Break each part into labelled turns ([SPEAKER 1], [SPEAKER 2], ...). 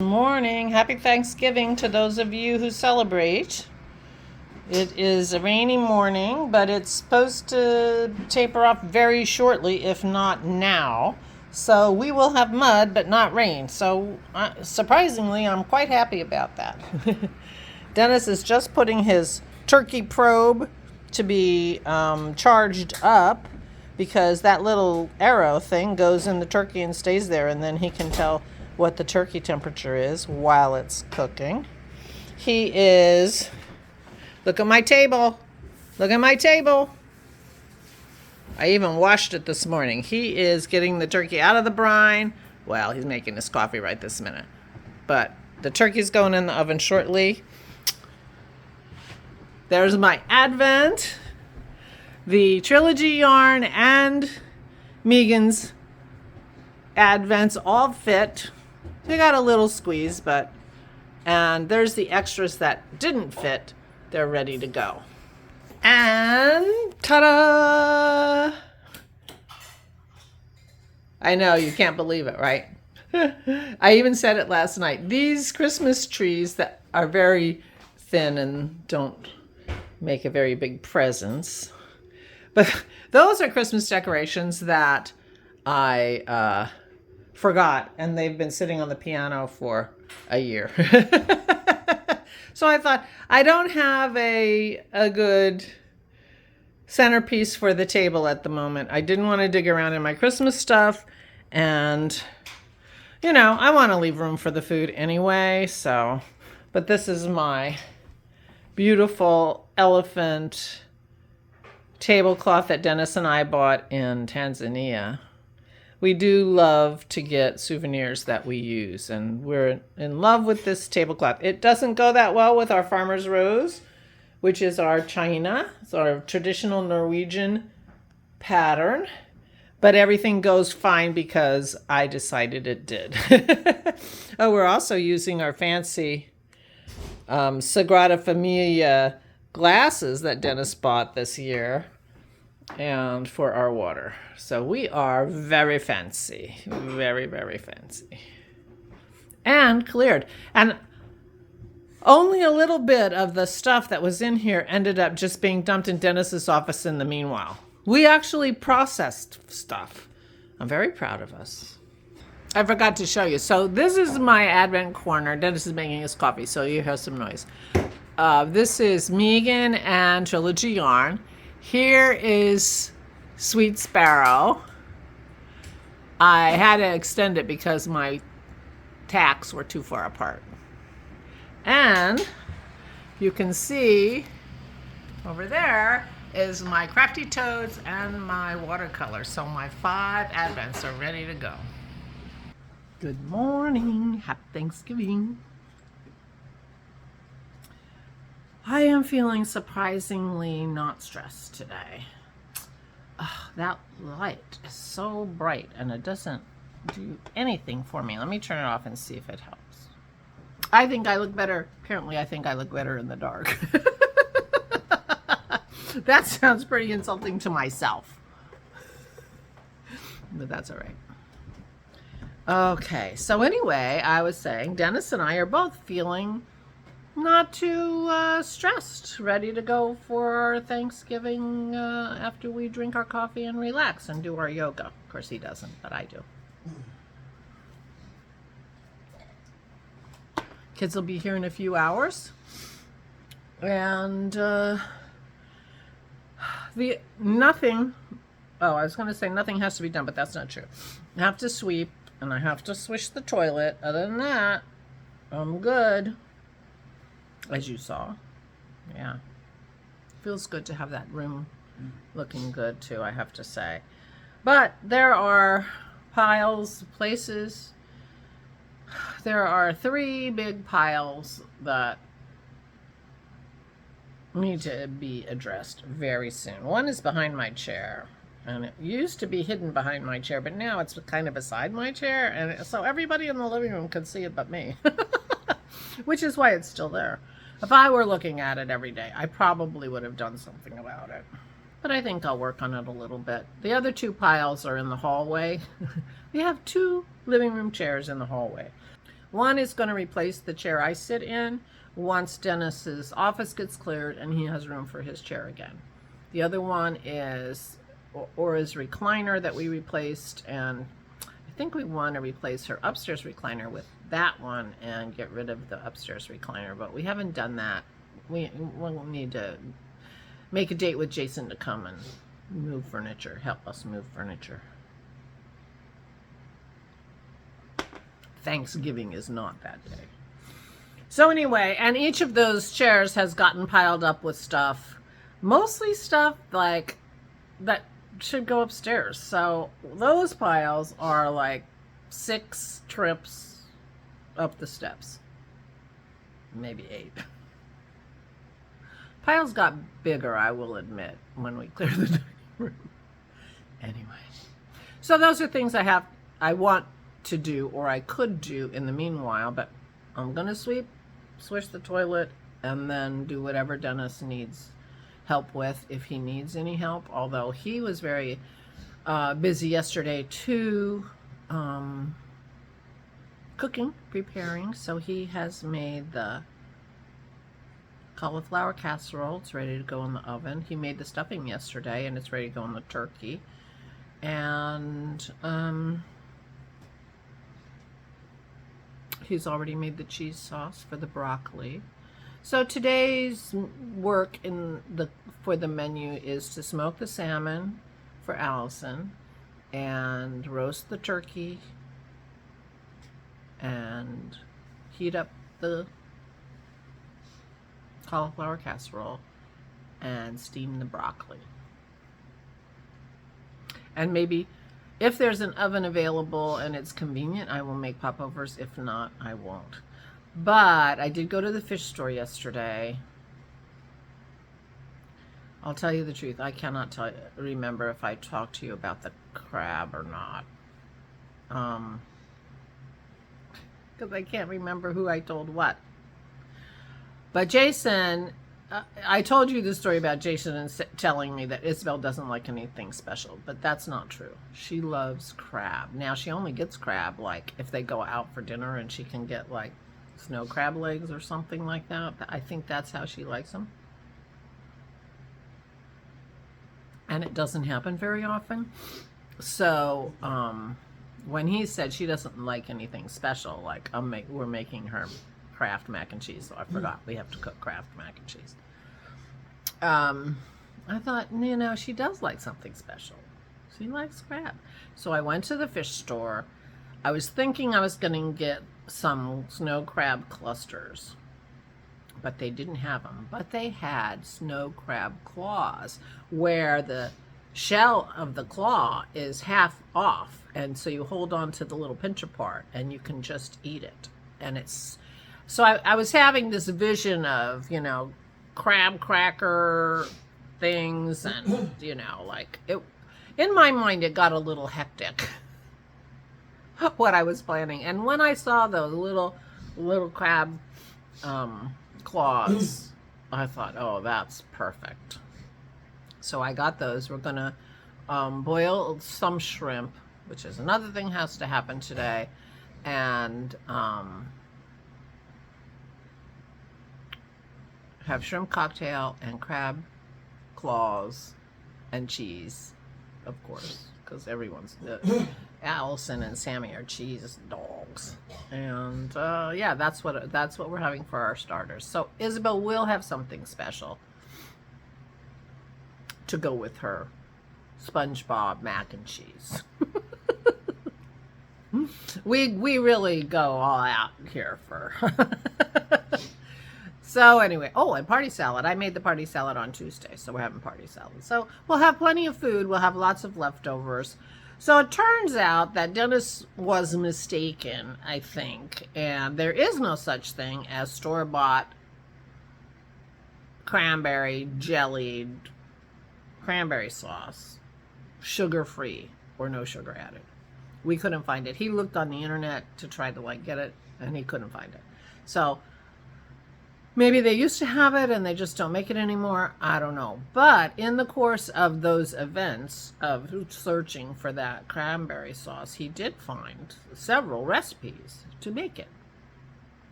[SPEAKER 1] Morning. Happy Thanksgiving to those of you who celebrate. It is a rainy morning, but it's supposed to taper off very shortly, if not now. So we will have mud, but not rain. So surprisingly, I'm quite happy about that. Dennis is just putting his turkey probe to be charged up because that little arrow thing goes in the turkey and stays there, and then he can tell what the turkey temperature is while it's cooking. He is, look at my table. Look at my table. I even washed it this morning. He is getting the turkey out of the brine. Well, he's making his coffee right this minute. But the turkey's going in the oven shortly. There's my Advent. The Trilogy yarn and Megan's Advents all fit. They got a little squeeze, and there's the extras that didn't fit. They're ready to go. And ta-da! I know, you can't believe it, right? I even said it last night. These Christmas trees that are very thin and don't make a very big presence. But those are Christmas decorations that I forgot, and they've been sitting on the piano for a year. So I thought, I don't have a good centerpiece for the table at the moment. I didn't want to dig around in my Christmas stuff, and I want to leave room for the food anyway. But this is my beautiful elephant tablecloth that Dennis and I bought in Tanzania. We do love to get souvenirs that we use, and we're in love with this tablecloth. It doesn't go that well with our Farmer's Rose, which is our china. It's our traditional Norwegian pattern, but everything goes fine because I decided it did. Oh, we're also using our fancy Sagrada Familia glasses that Dennis bought this year and for our water. So we are very fancy, very, very fancy. And cleared. And only a little bit of the stuff that was in here ended up just being dumped in Dennis's office in the meanwhile. We actually processed stuff. I'm very proud of us. I forgot to show you. So this is my Advent corner. Dennis is making his coffee, so you hear some noise. This is Megan and Trilogy yarn. Here is Sweet Sparrow. I had to extend it because my tacks were too far apart. And you can see over there is my Crafty Toads and my watercolor. So my 5 Advents are ready to go. Good morning. Happy Thanksgiving. I am feeling surprisingly not stressed today. That light is so bright and it doesn't do anything for me. Let me turn it off and see if it helps. I think I look better. Apparently I think I look better in the dark. That sounds pretty insulting to myself. But that's all right. Okay, so anyway, I was saying Dennis and I are both feeling not too stressed, ready to go for our Thanksgiving after we drink our coffee and relax and do our yoga. Of course he doesn't, but I do. Kids will be here in a few hours. And nothing has to be done, but that's not true. I have to sweep and I have to swish the toilet. Other than that, I'm good. As you saw. Yeah. Feels good to have that room looking good too, I have to say. But there are places. There are 3 big piles that need to be addressed very soon. One is behind my chair. And it used to be hidden behind my chair, but now it's kind of beside my chair. And so everybody in the living room can see it but me. Which is why it's still there. If I were looking at it every day, I probably would have done something about it. But I think I'll work on it a little bit. The other 2 piles are in the hallway. We have 2 living room chairs in the hallway. One is going to replace the chair I sit in once Dennis's office gets cleared and he has room for his chair again. The other one is Aura's recliner that we replaced, and I think we want to replace her upstairs recliner with that one and get rid of the upstairs recliner, but we haven't done that. We'll need to make a date with Jason to come and move furniture, help us move furniture. Thanksgiving is not that day. So anyway, and each of those chairs has gotten piled up with stuff, mostly stuff like that should go upstairs. So those piles are like 6 trips up the steps, maybe 8. Piles got bigger, I will admit, when we cleared the dining room. Anyway, so those are things I want to do, or I could do in the meanwhile, but I'm gonna swish the toilet, and then do whatever Dennis needs help with, if he needs any help, although he was very busy yesterday too, cooking, preparing. So he has made the cauliflower casserole. It's ready to go in the oven. He made the stuffing yesterday, and it's ready to go in the turkey. And he's already made the cheese sauce for the broccoli. So today's work for the menu is to smoke the salmon for Allison, and roast the turkey, and heat up the cauliflower casserole, and steam the broccoli. And maybe if there's an oven available and it's convenient, I will make popovers. If not, I won't. But I did go to the fish store yesterday. I'll tell you the truth. I cannot remember if I talked to you about the crab or not. Because I can't remember who I told what. But Jason, I told you the story about Jason and telling me that Isabel doesn't like anything special, but that's not true. She loves crab. Now, she only gets crab like if they go out for dinner, and she can get like snow crab legs or something like that. I think that's how she likes them. And it doesn't happen very often. So when he said she doesn't like anything special, like we're making her Kraft mac and cheese, so I forgot we have to cook Kraft mac and cheese. I thought, you know, she does like something special. She likes crab. So I went to the fish store. I was thinking I was going to get some snow crab clusters, but they didn't have them. But they had snow crab claws, where the shell of the claw is half off, and so you hold on to the little pincher part and you can just eat it. And it's so I was having this vision of, you know, crab cracker things, and you know, like it in my mind it got a little hectic what I was planning. And when I saw those little crab claws, I thought, oh, that's perfect. So I got those. We're gonna boil some shrimp, which is another thing has to happen today, and have shrimp cocktail and crab claws and cheese, of course, because Allison and Sammy are cheese dogs. And yeah, that's what we're having for our starters. So Isabel will have something special to go with her SpongeBob mac and cheese. we really go all out here for So anyway, oh, and party salad. I made the party salad on Tuesday, so we're having party salad. So we'll have plenty of food. We'll have lots of leftovers. So it turns out that Dennis was mistaken, I think, and there is no such thing as store-bought cranberry jellied cranberry sauce, sugar-free or no sugar added. We couldn't find it. He looked on the internet to try to like get it, and he couldn't find it. So maybe they used to have it and they just don't make it anymore. I don't know. But in the course of those events of searching for that cranberry sauce, he did find several recipes to make it.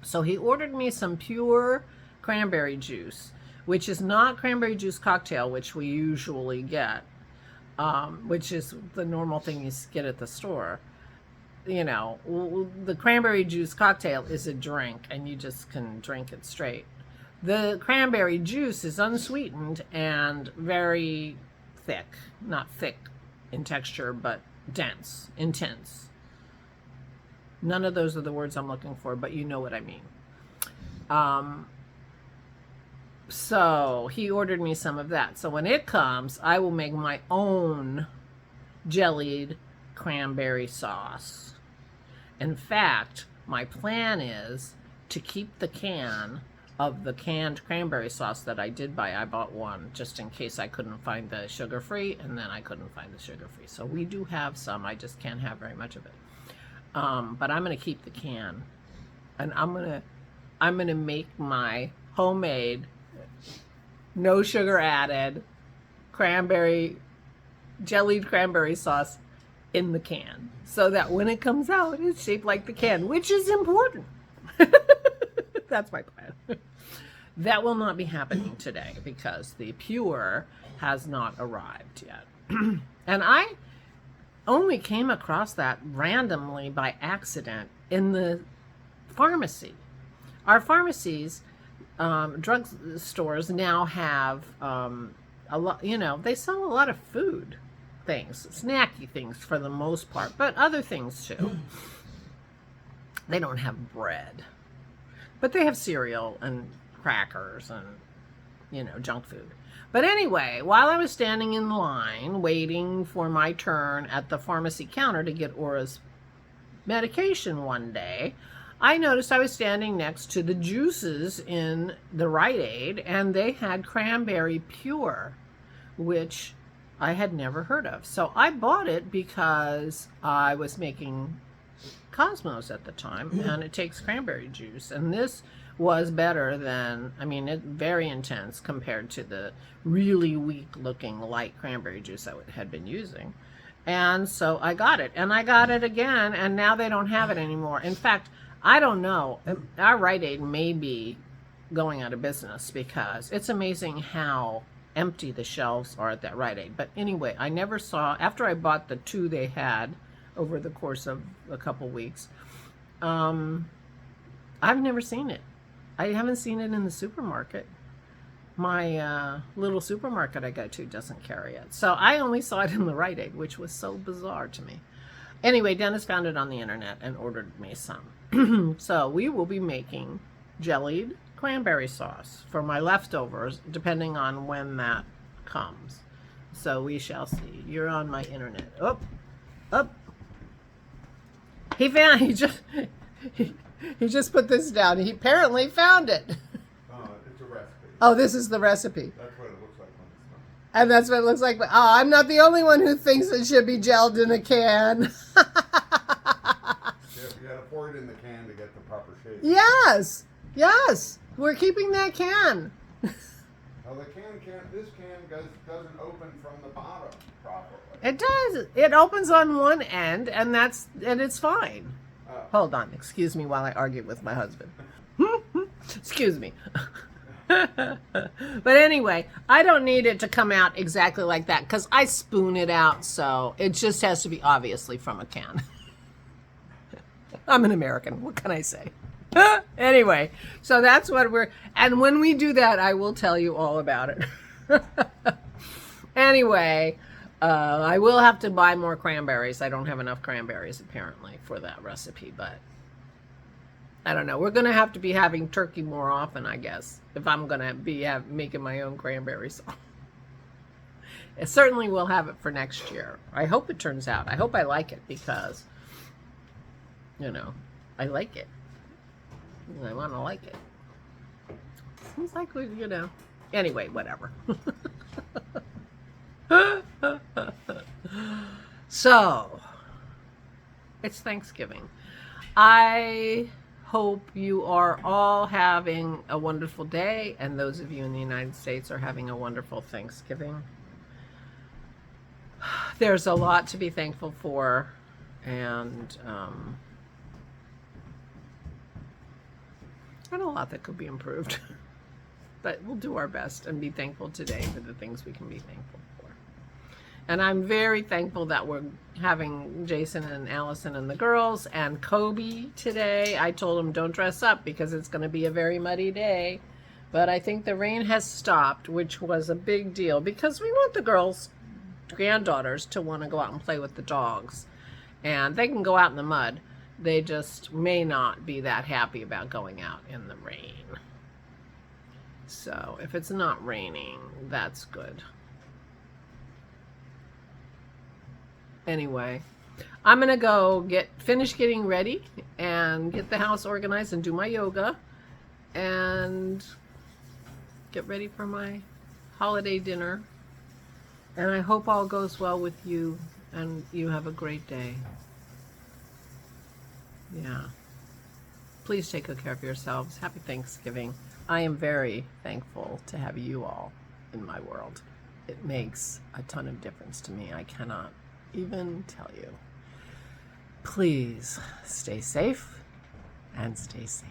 [SPEAKER 1] So he ordered me some pure cranberry juice, which is not cranberry juice cocktail, which we usually get, which is the normal thing you get at the store. You know, the cranberry juice cocktail is a drink, and you just can drink it straight. The cranberry juice is unsweetened and very thick. Not thick in texture, but dense, intense. None of those are the words I'm looking for, but you know what I mean. So he ordered me some of that. So when it comes, I will make my own jellied cranberry sauce. In fact, my plan is to keep the can of the canned cranberry sauce that I did buy. I bought one just in case I couldn't find the sugar-free, and then I couldn't find the sugar-free. So we do have some. I just can't have very much of it. But I'm going to keep the can, and I'm going to make my homemade, no sugar added jellied cranberry sauce in the can, so that when it comes out, it's shaped like the can, which is important. That's my plan. That will not be happening today because the pure has not arrived yet. And I only came across that randomly by accident in the pharmacy. Our pharmacies, drug stores now have a lot, you know, they sell a lot of food things, snacky things for the most part, but other things too. They don't have bread, but they have cereal and crackers and, you know, junk food. But anyway, while I was standing in line waiting for my turn at the pharmacy counter to get Aura's medication one day, I noticed I was standing next to the juices in the Rite Aid, and they had cranberry pure, which I had never heard of. So I bought it because I was making Cosmos at the time, and it takes cranberry juice. And this was better than, I mean, it very intense compared to the really weak looking light cranberry juice I had been using. And so I got it, and I got it again, and now they don't have it anymore. In fact, I don't know, our Rite Aid may be going out of business because it's amazing how empty the shelves are at that Rite Aid. But anyway, I never saw, after I bought the 2 they had over the course of a couple weeks, I've never seen it. I haven't seen it in the supermarket. My little supermarket I go to doesn't carry it. So I only saw it in the Rite Aid, which was so bizarre to me. Anyway, Dennis found it on the internet and ordered me some. So we will be making jellied cranberry sauce for my leftovers, depending on when that comes. So we shall see. You're on my internet. Up. He just put this down. He apparently found it.
[SPEAKER 2] It's a recipe.
[SPEAKER 1] Oh, this is the recipe.
[SPEAKER 2] That's what it looks like when it's done.
[SPEAKER 1] And that's what it looks like. But, oh, I'm not the only one who thinks it should be gelled in a can.
[SPEAKER 2] You gotta pour it in the can to get the proper shape.
[SPEAKER 1] Yes. We're keeping that can.
[SPEAKER 2] Now this can doesn't open from the bottom properly.
[SPEAKER 1] It does. It opens on one end, and it's fine. Hold on. Excuse me while I argue with my husband. Excuse me. But anyway, I don't need it to come out exactly like that because I spoon it out, so it just has to be obviously from a can. I'm an American. What can I say? Anyway, so that's what and when we do that, I will tell you all about it. Anyway, I will have to buy more cranberries. I don't have enough cranberries apparently for that recipe, but I don't know. We're going to have to be having turkey more often, I guess, if I'm going to be making my own cranberry sauce. It certainly will have it for next year. I hope it turns out. I hope I like it because, you know, I like it. I want to like it. Seems like we, you know. Anyway, whatever. So, it's Thanksgiving. I hope you are all having a wonderful day, and those of you in the United States are having a wonderful Thanksgiving. There's a lot to be thankful for, and And a lot that could be improved. But we'll do our best and be thankful today for the things we can be thankful for. And I'm very thankful that we're having Jason and Allison and the girls and Kobe today. I told him don't dress up because it's going to be a very muddy day. But I think the rain has stopped, which was a big deal because we want the girls, granddaughters, to want to go out and play with the dogs. And they can go out in the mud. They just may not be that happy about going out in the rain. So if it's not raining, that's good. Anyway, I'm going to go finish getting ready and get the house organized and do my yoga and get ready for my holiday dinner. And I hope all goes well with you and you have a great day. Yeah. Please take good care of yourselves. Happy Thanksgiving. I am very thankful to have you all in my world. It makes a ton of difference to me. I cannot even tell you. Please stay safe and stay sane.